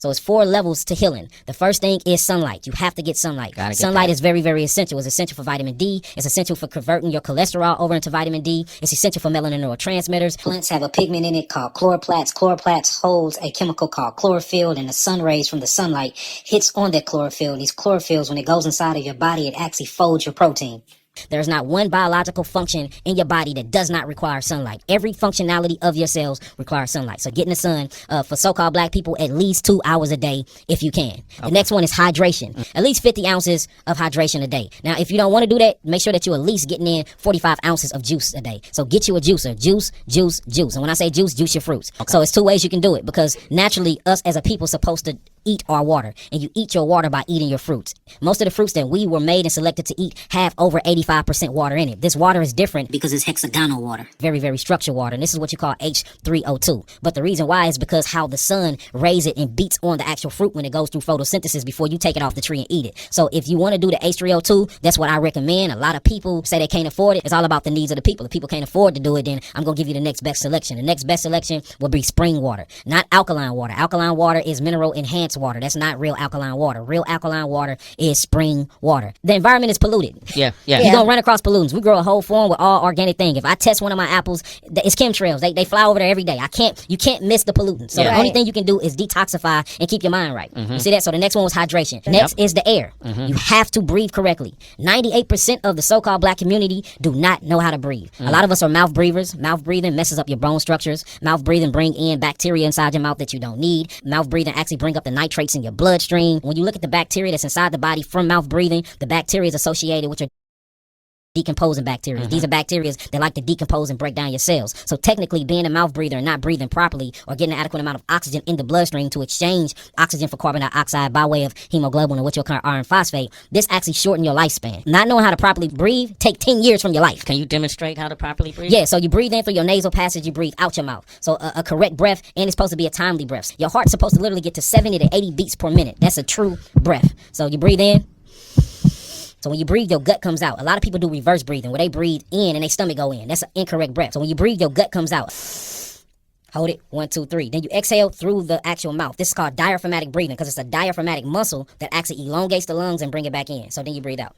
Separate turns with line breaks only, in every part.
So it's 4 levels to healing. The first thing is sunlight. You have to get sunlight. Sunlight is very, very essential. It's essential for vitamin D. It's essential for converting your cholesterol over into vitamin D. It's essential for melanin neurotransmitters. Plants have a pigment in it called chloroplasts. Chloroplasts holds a chemical called chlorophyll, and the sun rays from the sunlight hits on that chlorophyll. These chlorophylls, when it goes inside of your body, it actually folds your protein. There's not one biological function in your body that does not require sunlight. Every functionality of your cells requires sunlight. So get in the sun, for so-called black people, at least 2 hours a day if you can. Okay. The next one is hydration. At least 50 ounces of hydration a day. Now, if you don't want to do that, make sure that you're at least getting in 45 ounces of juice a day. So get you a juicer. Juice. And when I say juice your fruits. Okay. So it's 2 ways you can do it, because naturally us as a people supposed to eat our water, and you eat your water by eating your fruits. Most of the fruits that we were made and selected to eat have over 85% water in it. This water is different because it's hexagonal water, very, very structured water, and this is what you call H3O2. But the reason why is because how the sun rays it and beats on the actual fruit when it goes through photosynthesis before you take it off the tree and eat it. So if you want to do the H3O2, that's what I recommend. A lot of people say they can't afford it. It's all about the needs of the people. If people can't afford to do it, then I'm going to give you the next best selection. The next best selection will be spring water, not alkaline water. Alkaline water is mineral enhanced water. That's not real alkaline water. Real alkaline water is spring water. The environment is polluted.
Yeah.
You're going to run across pollutants. We grow a whole farm with all organic thing. If I test one of my apples, it's chemtrails. They fly over there every day. You can't miss the pollutants. So the only thing you can do is detoxify and keep your mind right. You see that? So the next one was hydration. Next is the air. You have to breathe correctly. 98% of the so-called black community do not know how to breathe. A lot of us are mouth breathers. Mouth breathing messes up your bone structures. Mouth breathing bring in bacteria inside your mouth that you don't need. Mouth breathing actually bring up the nitrates in your bloodstream. When you look at the bacteria that's inside the body from mouth breathing, the bacteria is associated with your decomposing bacteria. These are bacteria that like to decompose and break down your cells. So technically, being a mouth breather and not breathing properly or getting an adequate amount of oxygen in the bloodstream to exchange oxygen for carbon dioxide by way of hemoglobin, or what you'll call iron phosphate, this actually shorten your lifespan. Not knowing how to properly breathe take 10 years from your life.
Can you demonstrate how to properly breathe?
Yeah, so you breathe in through your nasal passage, you breathe out your mouth. So a correct breath, and it's supposed to be a timely breath. Your heart's supposed to literally get to 70 to 80 beats per minute. That's a true breath. So you breathe in. So when you breathe, your gut comes out. A lot of people do reverse breathing, where they breathe in and their stomach go in. That's an incorrect breath. So when you breathe, your gut comes out. Hold it, 1, 2, 3. Then you exhale through the actual mouth. This is called diaphragmatic breathing, because it's a diaphragmatic muscle that actually elongates the lungs and bring it back in. So then you breathe out.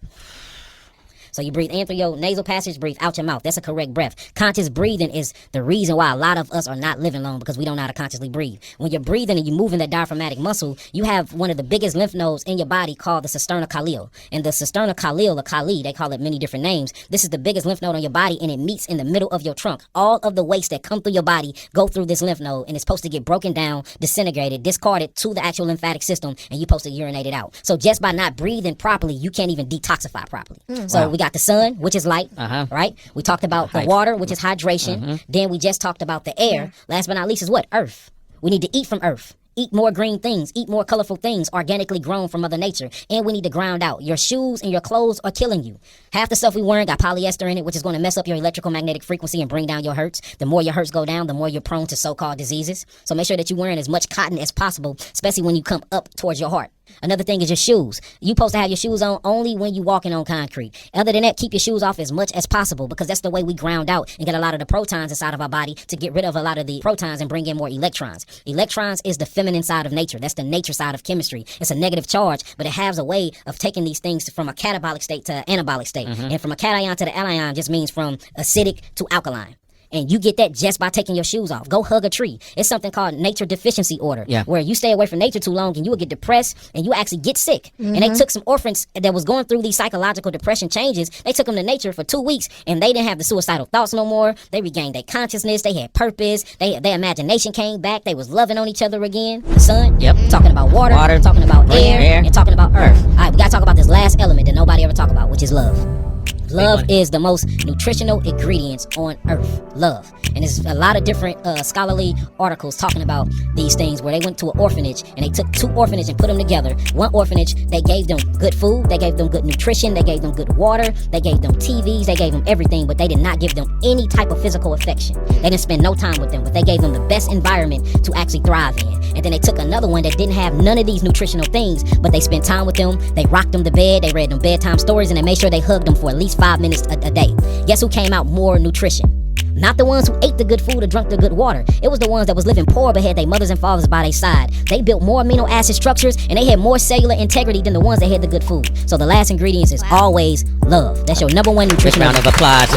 So you breathe in through your nasal passage, breathe out your mouth. That's a correct breath. Conscious breathing is the reason why a lot of us are not living long, because we don't know how to consciously breathe. When you're breathing and you're moving that diaphragmatic muscle, you have one of the biggest lymph nodes in your body called the cisterna calli. And the cisterna calli, or calli, they call it many different names. This is the biggest lymph node on your body, and it meets in the middle of your trunk. All of the waste that come through your body go through this lymph node, and it's supposed to get broken down, disintegrated, discarded to the actual lymphatic system, and you're supposed to urinate it out. So just by not breathing properly, you can't even detoxify properly. So we got the sun, which is light, right? We talked about the water, which is hydration. Then we just talked about the air. Last but not least is what? Earth. We need to eat from earth. Eat more green things. Eat more colorful things organically grown from Mother Nature. And we need to ground out. Your shoes and your clothes are killing you. Half the stuff we wearing got polyester in it, which is going to mess up your electrical magnetic frequency and bring down your hertz. The more your hertz go down, the more you're prone to so-called diseases. So make sure that you're wearing as much cotton as possible, especially when you come up towards your heart. Another thing is your shoes. You're supposed to have your shoes on only when you're walking on concrete. Other than that, keep your shoes off as much as possible, because that's the way we ground out and get a lot of the protons inside of our body to get rid of a lot of the protons and bring in more electrons. Electrons is the feminine side of nature. That's the nature side of chemistry. It's a negative charge, but it has a way of taking these things from a catabolic state to an anabolic state. And from a cation to the anion just means from acidic to alkaline. And you get that just by taking your shoes off. Go hug a tree. It's something called nature deficiency order, where you stay away from nature too long and you will get depressed and you actually get sick. And they took some orphans that was going through these psychological depression changes. They took them to nature for 2 weeks, and they didn't have the suicidal thoughts no more. They regained their consciousness. They had purpose. Their imagination came back. They was loving on each other again. The sun, talking about water, talking about air, and talking about earth. All right, we got to talk about this last element that nobody ever talk about, which is love. Love is the most nutritional ingredients on earth. Love. And there's a lot of different scholarly articles talking about these things, where they went to an orphanage and they took 2 orphanages and put them together. One orphanage, they gave them good food, they gave them good nutrition, they gave them good water, they gave them TVs, they gave them everything, but they did not give them any type of physical affection. They didn't spend no time with them, but they gave them the best environment to actually thrive in. And then they took another one that didn't have none of these nutritional things, but they spent time with them, they rocked them to bed, they read them bedtime stories, and they made sure they hugged them for at least 5 minutes a day. Guess who came out more nutrition? Not the ones who ate the good food or drank the good water. It was the ones that was living poor but had their mothers and fathers by their side. They built more amino acid structures and they had more cellular integrity than the ones that had the good food. So the last ingredients is always love. That's your number one nutritional.
Round of applause.